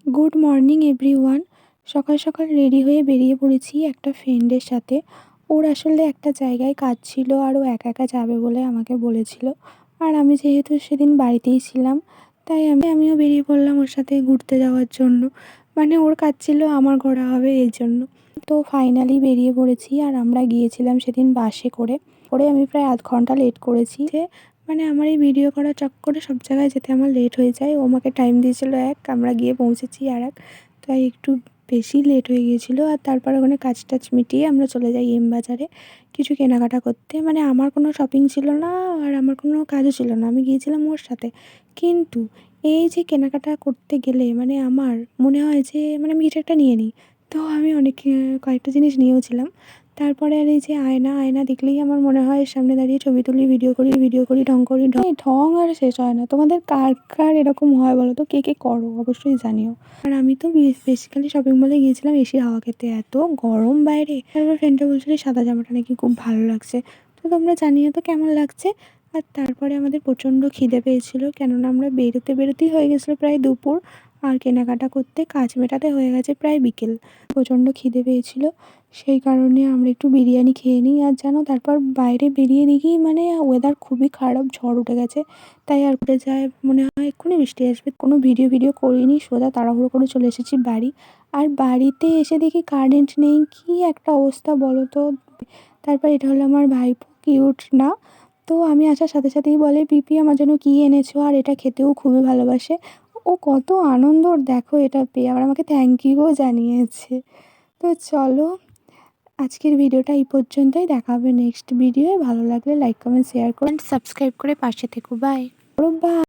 Good morning everyone. সকাল সকাল ready হয়ে বেরিয়ে পড়েছি একটা ফ্রেন্ডের সাথে। ওর আসলে একটা জায়গায় কাজ ছিল আর ও একা একা যাবে বলে আমাকে বলেছিল। আর আমি যেহেতু সেদিন বাড়িতেই ছিলাম, তাই আমিও বেরিয়ে পড়লাম ওর সাথে ঘুরতে যাওয়ার জন্য। মানে ওর কাজ ছিল আমার ঘোরা হবে এই জন্য। তো ফাইনালি বেরিয়ে পড়েছি আর আমরা গিয়েছিলাম সেদিন বাসে করে। আমি প্রায় আধ ঘন্টা লেট করেছি। মানে আমার এই ভিডিও করার চক্করে সব জায়গায় যেতে আমার লেট হয়ে যায়। ও আমাকে টাইম দিয়েছিল এক, আমরা গিয়ে পৌঁছেছি আর এক, তাই একটু বেশি লেট হয়ে গিয়েছিলো। আর তারপর ওখানে কাজ টাজ মিটিয়ে আমরা চলে যাই এম বাজারে কিছু কেনাকাটা করতে। মানে আমার কোনো শপিং ছিল না আর আমার কোনো কাজও ছিল না, আমি গিয়েছিলাম ওর সাথে। কিন্তু এই যে কেনাকাটা করতে গেলে মানে আমার মনে হয় যে মানে আমি কিছু একটা নিয়ে নিই। তো আমি অনেক কয়েকটা জিনিস নিয়েওছিলাম। তারপরে আর এই যে আয়না দেখলেই আমার মনে হয় সামনে দাঁড়িয়ে ছবি তুলি, ভিডিও করি, ঢং আর শেষ হয় না। তোমাদের কার কার এরকম হয় বলো তো, কে করো অবশ্যই জানিও। আর আমি তো বেসিক্যালি শপিং মলে গিয়েছিলাম এসি হাওয়া খেতে, এত গরম বাইরে। তারপর ফ্রেন্ডটা বলছিল সাদা জামাটা নাকি খুব ভালো লাগছে, তো তোমরা জানিও তো কেমন লাগছে। আর তারপরে আমাদের প্রচণ্ড খিদে পেয়েছিল, কেননা আমরা বেরোতেই হয়ে গেছিলো প্রায় দুপুর। আর কেনাকাটা করতে কাজ মেটাতে হয়ে গেছে প্রায় বিকেল। প্রচণ্ড খিদে পেয়েছিল, সেই কারণে আমরা একটু বিরিয়ানি খেয়ে নিই। আর জানো তারপর বাইরে বেরিয়ে দেখি মানে ওয়েদার খুবই খারাপ, ঝড় উঠে গেছে। তাই আর উঠে যায়, মনে হয় এক্ষুনি বৃষ্টি আসবে। কোনো ভিডিও করিনি, সোজা তাড়াহুড়ো করে চলে এসেছি বাড়ি। আর বাড়িতে এসে দেখি কারেন্ট নেই, কী একটা অবস্থা বলো তো। তারপর এটা হলো আমার ভাইপো, কিউট না? তো আমি আসার সাথে সাথেই বলে পিপি আমার জন্য কী এনেছো, আর এটা খেতেও খুবই ভালোবাসে। ও কত আনন্দ ওর দেখো এটা পেয়ে, আবার আমাকে থ্যাংক ইউও জানিয়েছে। তো চলো, আজকের ভিডিওটা এই পর্যন্তই। দেখা হবে নেক্সট ভিডিওয়ে। ভালো লাগলে লাইক কমেন্ট শেয়ার করুন, সাবস্ক্রাইব করে পাশে থেকো। বাই।